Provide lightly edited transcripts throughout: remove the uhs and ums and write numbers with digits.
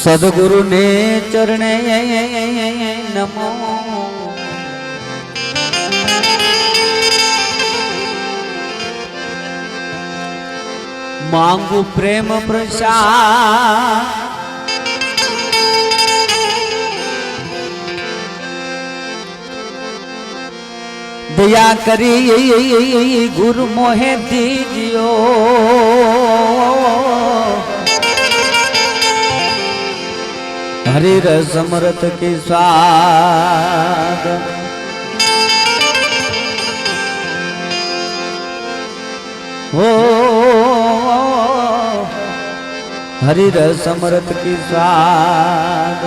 सदगुरु ने चरणे नमो। मांगू प्रेम प्रसाद दया करी गुरु मोहे दीजियो। हरि रस अमृत के स्वाद हो हरि रस अमृत की स्वाद।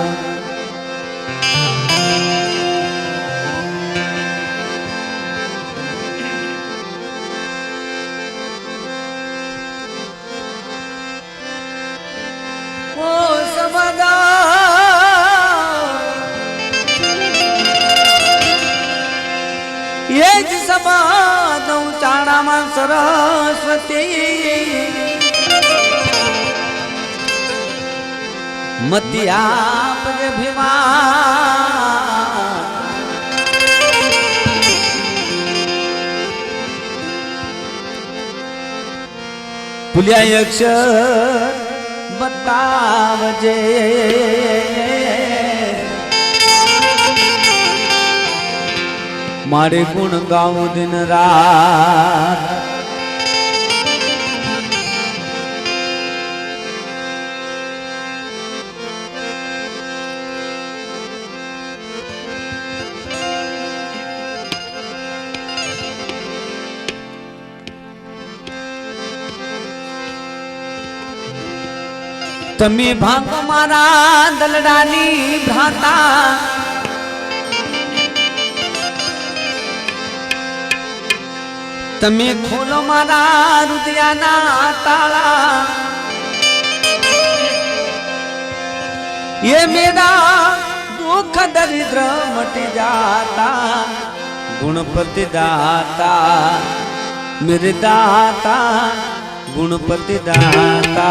ये ज समाद चाणा में सरस्वती मतिया भीमा पुलिया अक्षर बतावजे। मारे गुण गाऊं दिन रात तमी भाग मारा दलडानी भ्राता तमे खोलो मारा हृदयना ताला। ये मेरा दुख दरिद्र मट जाता गुणपति दाता मेरे दाता गुणपति दाता।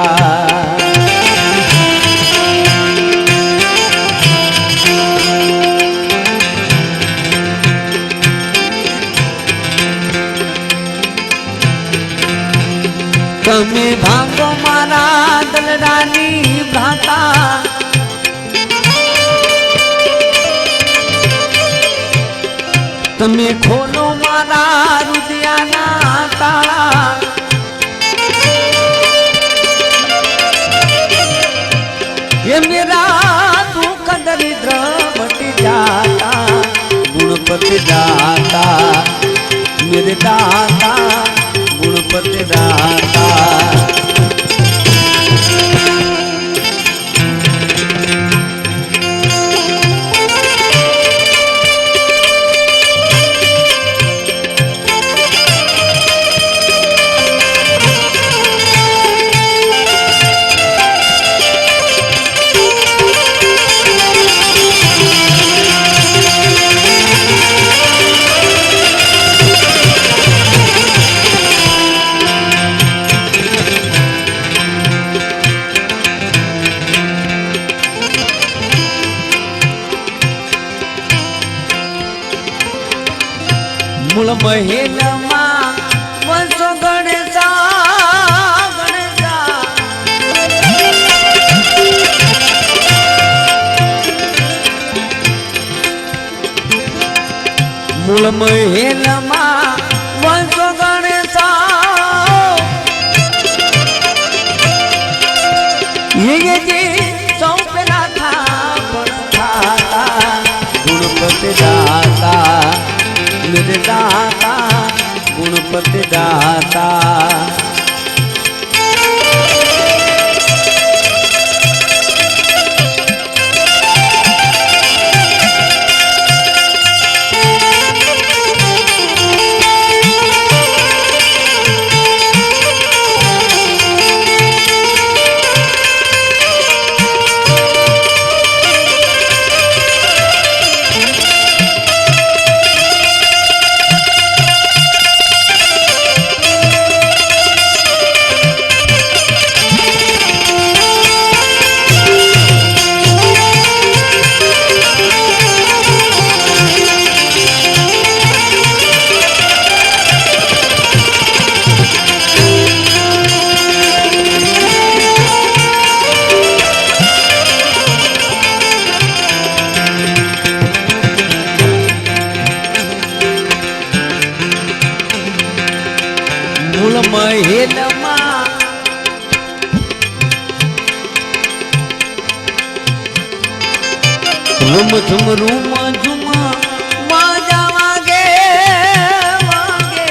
તમે ભાંગો મારા દલડાની ભ્રાતા તમે ખોલો મારા હૃદયના તાળા। ये मेरा दुख दरिद्र मटी जाता गुणपति दाता मेरे दाता गुणपति दाता। मूल महेल वंशो गणेशा गणेशा मूल महेल वंशो गणेशा ये जी सौ पेला था खाता गुणपति दाता मेरे दाता गुणपति दाता। રૂમ ઝુમ રૂમ ઝુમ વાજા વાગે વાગે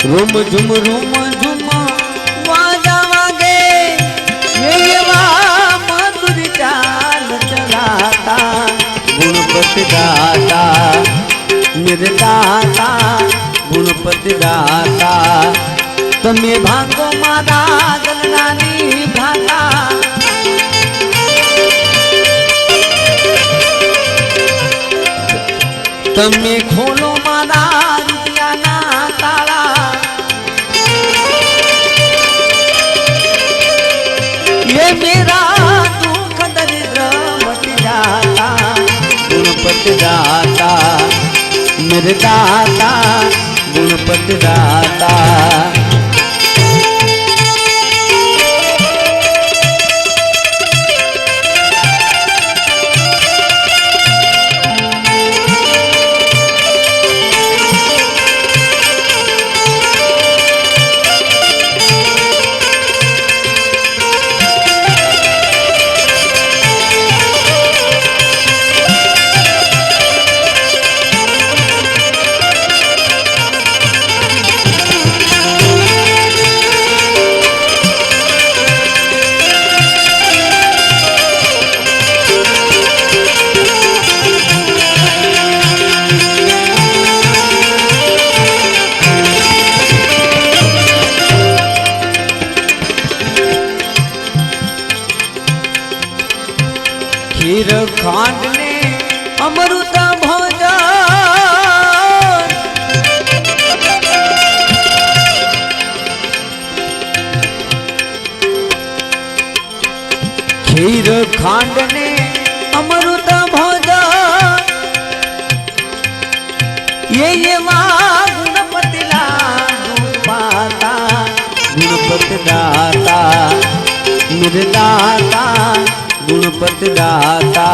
રૂમ ઝુમ રૂમ ઝુમ વાજા વાગે એવા મધુર ચાલ ચલાતા ગુણપતિ દાતા નિર્દાતા ગુણપતિ દાતા તમે ભાંગો મારા ગલનાની ભાતા તમે ખોલો મારા રૂપિયાના તાળા ये मेरा दुख दरिद्र मट जाता गुणपति दाता मेरे दाता गुणपति दाता खीर खांड ने अमृत भोजन खीर खांड ने अमृत भोजन ये गुणपति पाता गुणपति दाता निर्दाता गुणपति दाता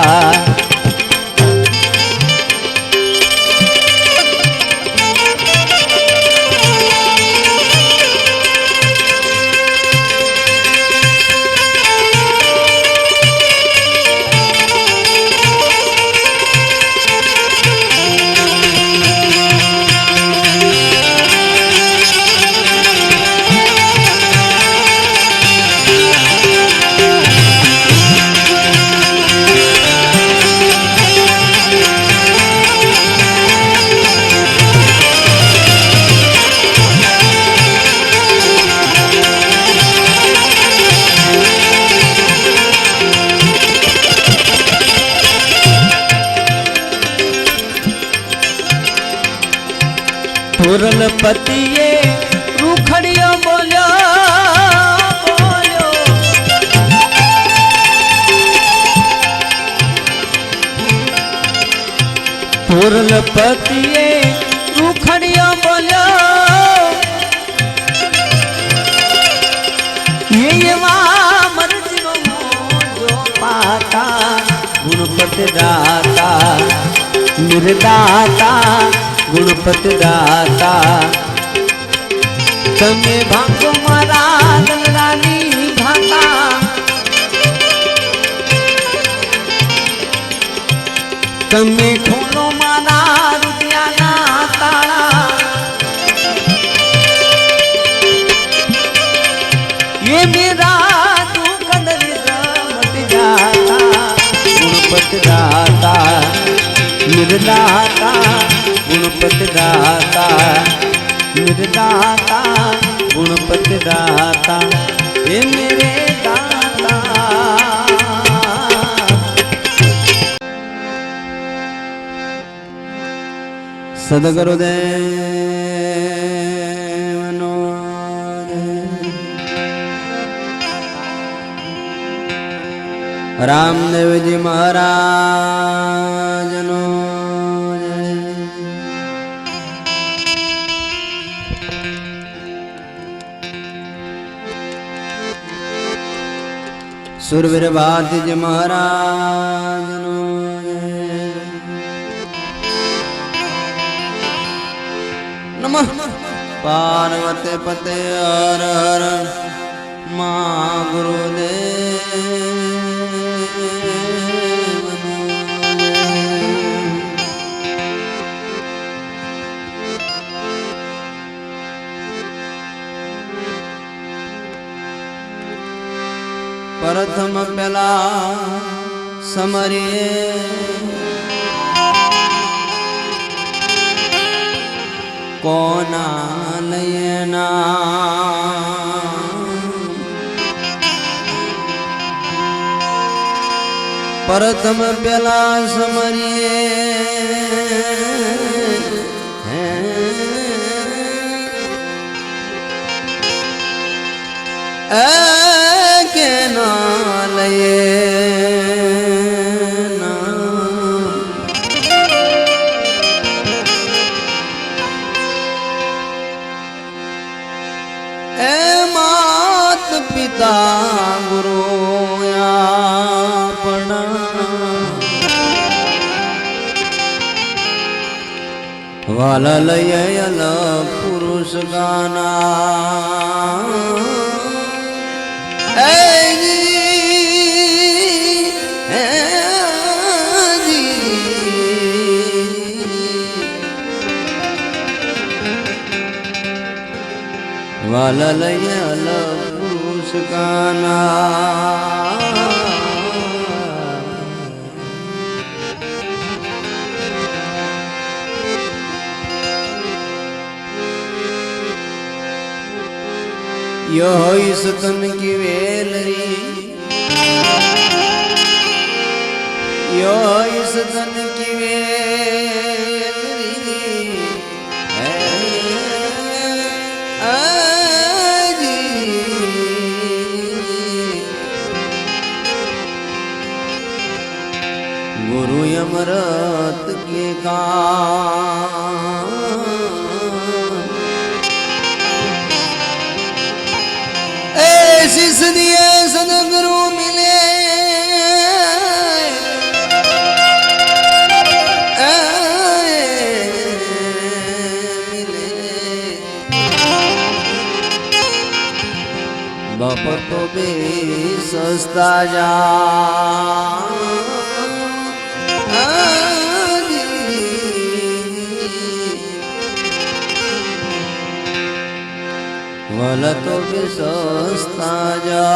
पुरल पतिए रूखड़ियो बोलो बोलो पुरल पतिए रूखड़ियो बोलो ये मर्जी जो पाता गुणपति दाता निर्दाता गुणपति दाता તમે ભાંગો મારા ગલરાની ભાતા તમે ખોલો મારા રૂપિયાના તાળા ये मेरा दुख दरिद्र मट जाता गुणपति दाता निर्दाता गुणपति दाता निर्दाता गुणपति दाता हे मेरे दाता સદગુરુદેવનો રામદેવજી મહારાજનો સુરવીર ભારતીજી મહારાજનો નમઃ પાર્વતી પતે હર હર મા ગુરુદેવ પ્રથમ પેલા સમરીએ કોના લયના પ્રથમ પેલા સમરીએ કે ના લયે એ માત પિતા ગુરુ વાલા લય અલ પુરુષ ગાના વાલા લય અલ પુરુષ ગાના यो इस तन की वेलरी यो इस तन की वेलरी गुरु अमृत के काम शिष दिए सदगुरु मिले बाप तो भी सस्ता जा वाला तो भी सस्ता जा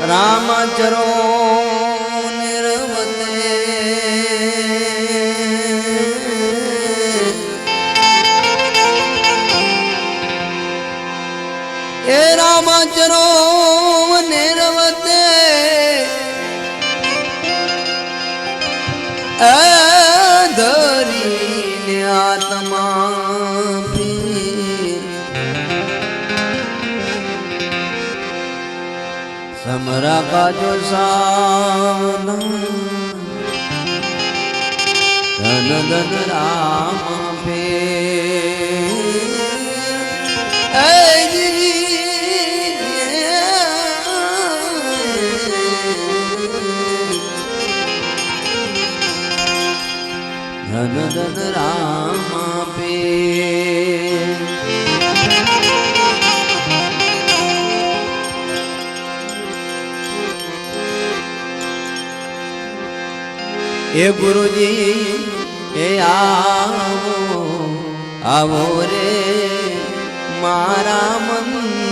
रामचरो निर्वते ए रामचरो निर्वते धरी ने आत्मा समरा का जो सावना धन धन राम पे धन धन राम पे ए गुरुजी ए आवो आवो रे मारा मंदिर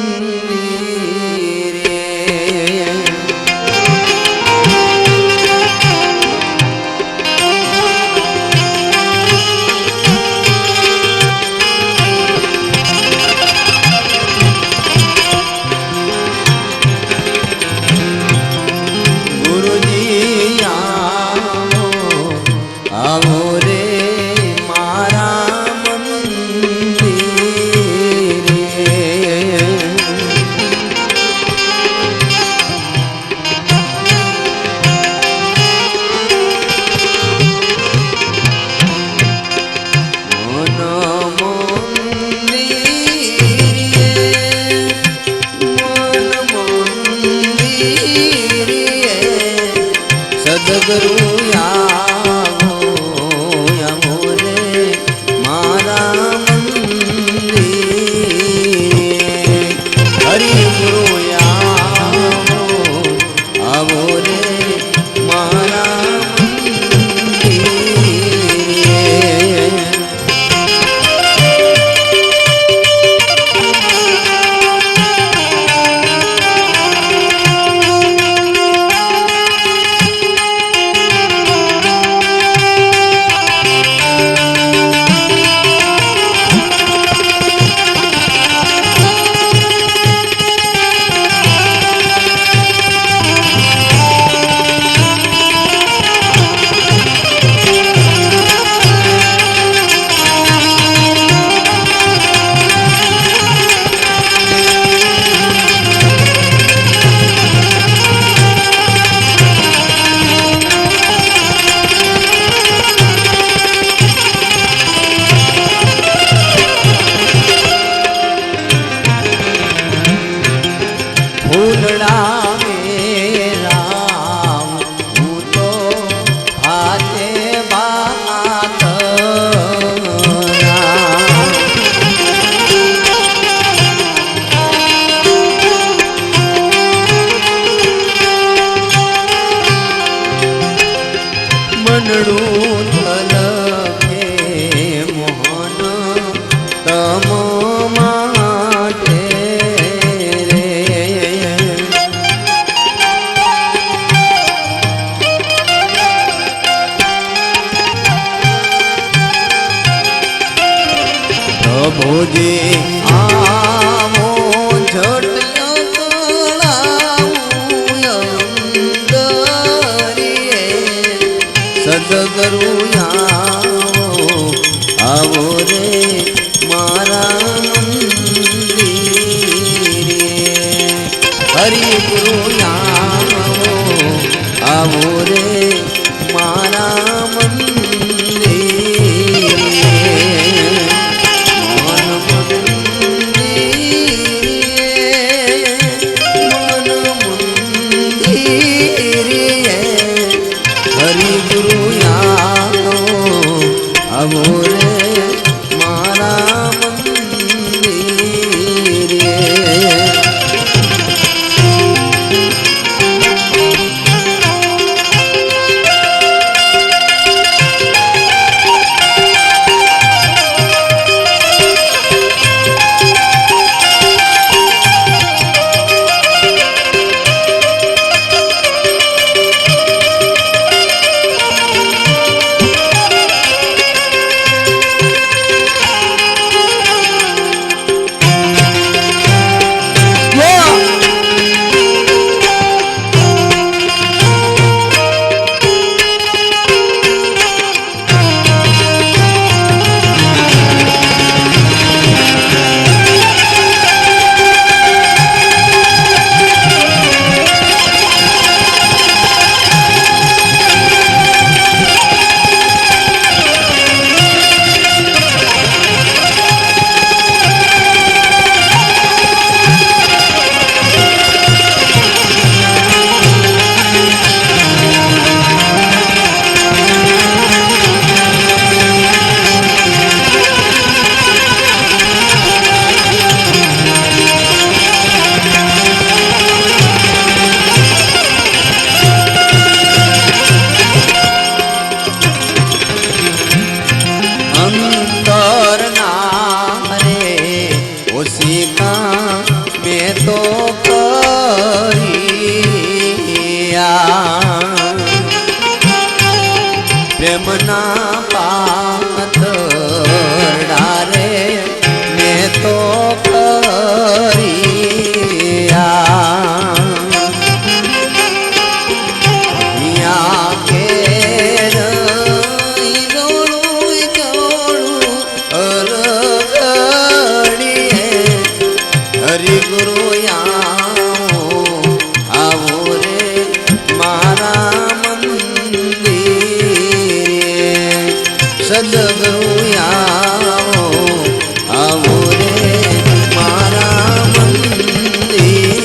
પ્રભુજી આવો સદગરુ આવો રે મારા હરિ ગુરુ આવો રે મારા પ્રેમના પાથરડા રે મેં તો કર્યા ઘેર જોડું અરગડીએ હરિગુરુ આવો રે મારા સદગુરુ આવો રે મારા મંદિરે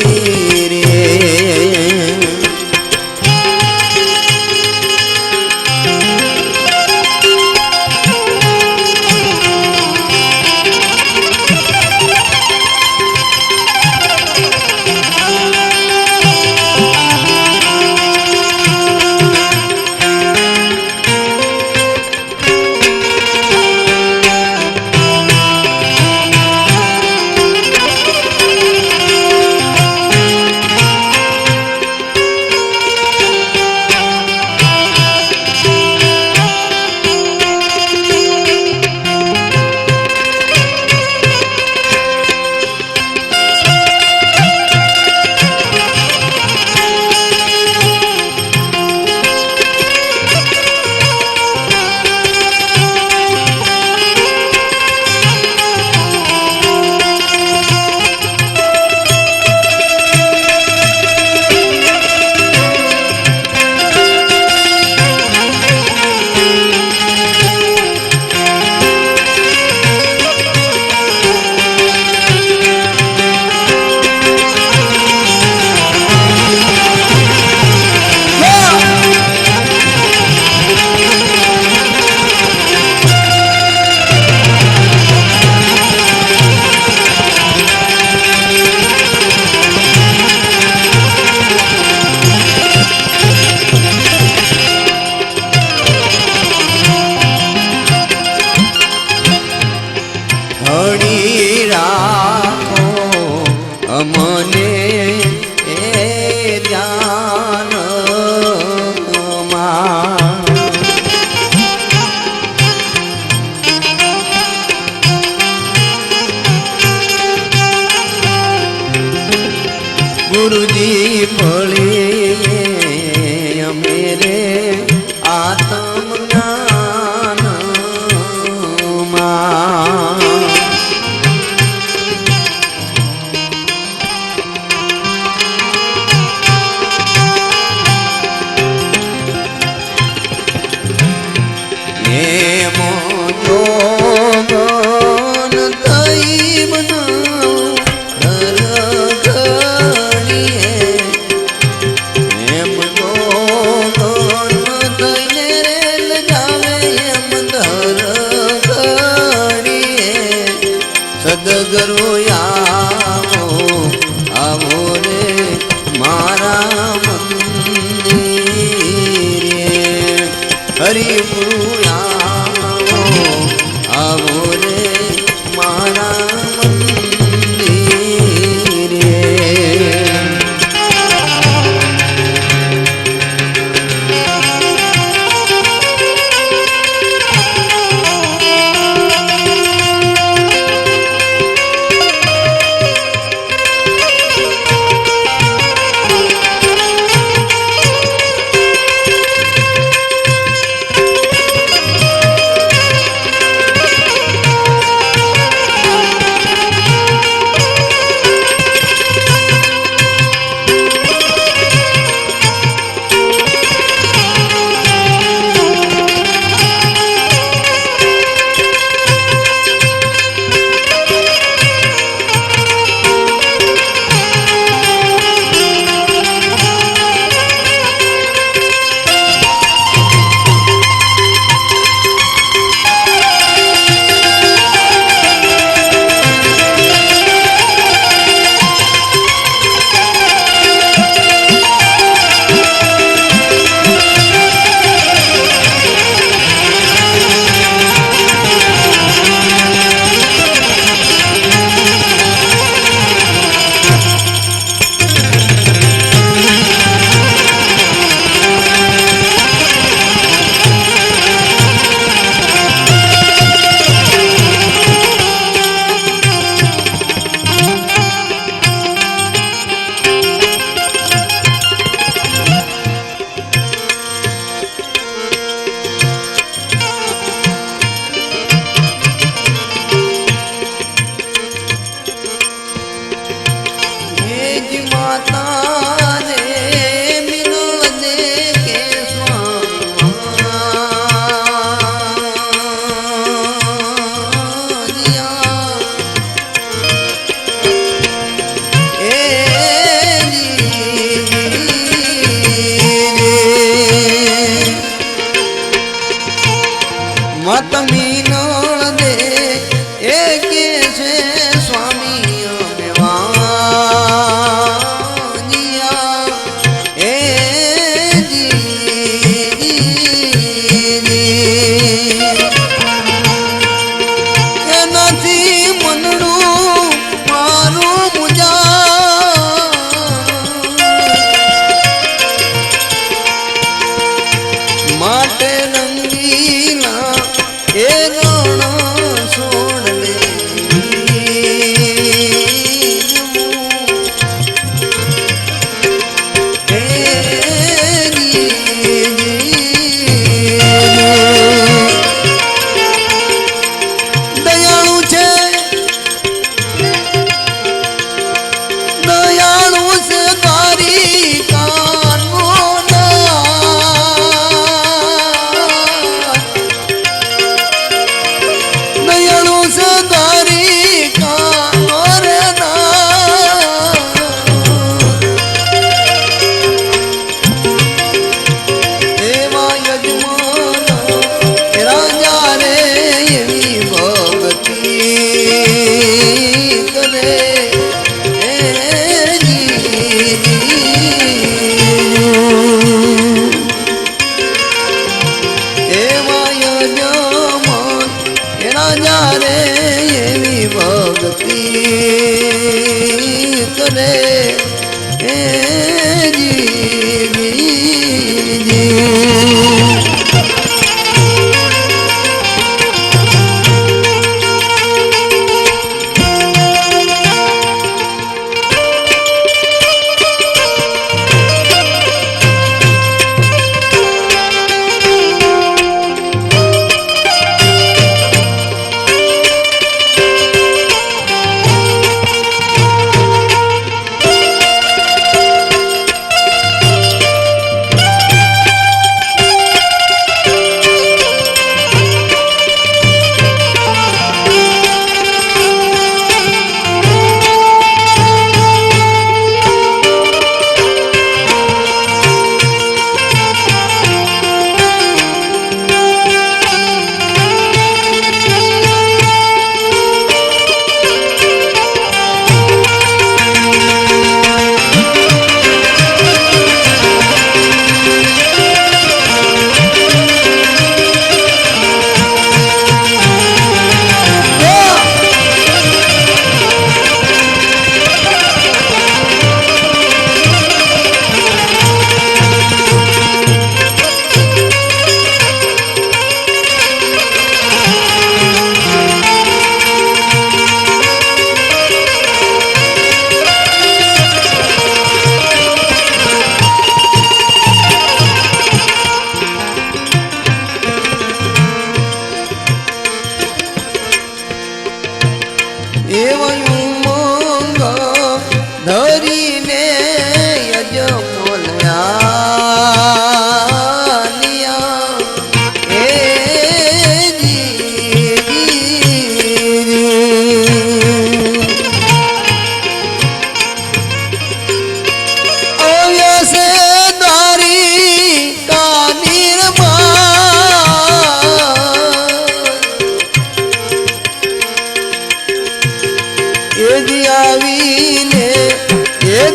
ગુરુજી ભળી મેરે આત્મ જ્ઞાન માં સદગુરુ આવો રે મારા મંદિરે હરિગુરુ આવો રે મારા મંદિરે મત મીનળ દે એ કે છે સ્વામી અમે વાનિયા એ એનાથી મનડું મારું મુજા માટે રંગીલા એ ગણ છોડ લે દયાળુ છે દયાળુ છે તારી કાનો દયાળુ છે તારી કાનો રે એવા યજમાન રાજા રે એવી ભક્તિ કરે એવા યજમાન રાજા રે એવી ભક્તિ કરે ધરીને આવીને એ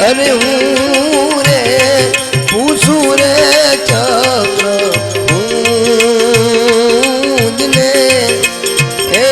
અરે હું રે પૂછું રે ચક્ર ને એ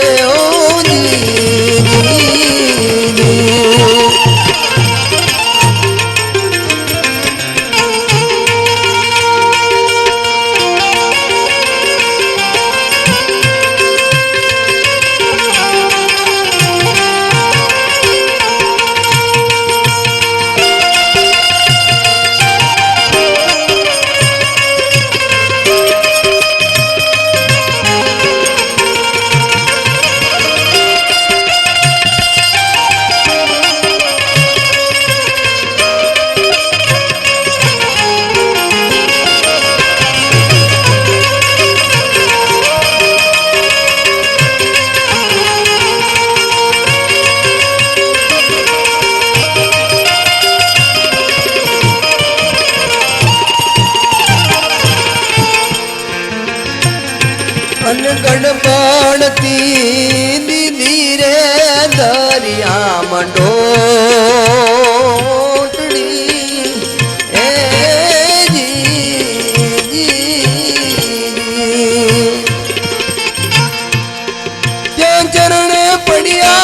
ગડબડતી દીદી રે દરિયા મંડોટડી એ ત્યાં ચરણે પડ્યા